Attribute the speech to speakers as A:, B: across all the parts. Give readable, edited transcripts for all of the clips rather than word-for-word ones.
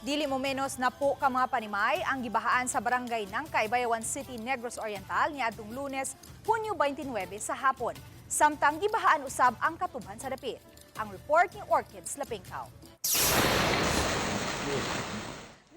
A: Dili mo menos na po ka mga panimay ang gibahaan sa barangay ng Bayawan City, Negros Oriental niadtong Lunes, Hunyo 29 sa hapon. Samtang gibahaan usab ang katubhan sa dapit. Ang report ni Orchids Lapingkaw.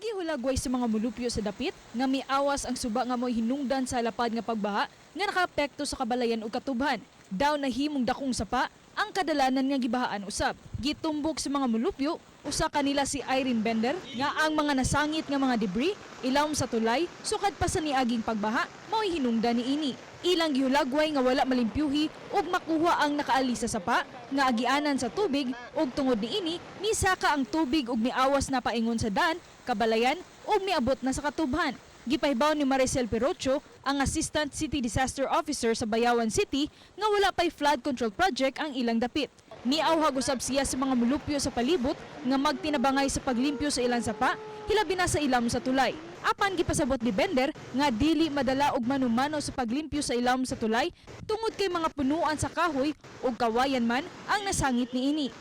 B: Gihulagway sa mga mulupyo sa dapit nga miawas ang suba nga mo'y hinungdan sa lapad nga pagbaha nga nakaapekto sa kabalayan ug katubhan. Daw nahimong dakong sapa ang kadalanan nga gibahaan usab. Gitumbok sa mga mulupyo usa kanila si Irene Bender nga ang mga nasangit nga mga debris ilawom sa tulay sukad pa sa niaging pagbaha mo'y hinungdan niini. Ilang gihulagway nga wala malimpyuhi ug makuha ang nakaalisa sa sapa nga agianan sa tubig ug tungod niini misaka ang tubig ug miawas na paingon sa daan, kabalayan ug miabot na sa katubhan. Gipahibaw ni Maricel Perocho, ang Assistant City Disaster Officer sa Bayawan City, nga wala pa'y flood control project ang ilang dapit. Miawhag usab siya sa mga mulupyo sa palibot nga magtinabangay sa paglimpyo sa ilang sapa, hilabi na sa ilam sa tulay. Apan gipasabot ni Bender nga dili madala og manumano sa paglimpyo sa ilam sa tulay tungod kay mga punuan sa kahoy ug kawayan man ang nasangit niini.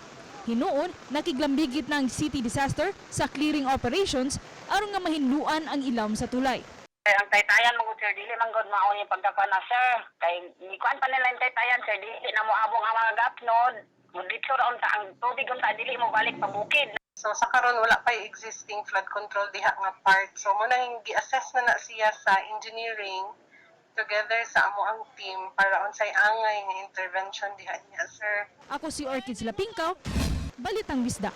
B: Hinuon, nakiglambigit na ang city disaster sa clearing operations aron nga mahinluan ang ilam sa tulay.
C: Ang taytayan mo sir, dili man gud mao yung pagdakwa na sir. Kay ikuan pa nila yung taytayan sir, dili na mo abong ang mga gapnod. Dito raon sa ang tubig unta dili mo balik pa bukid.
D: So sa karon wala pa existing flood control diha nga part. So mo nang gi-assess na siya sa engineering together sa amo ang team para unsay angay nga intervention diha niya sir.
B: Ako si Orchids Lapingkaw, Balitang Bisda.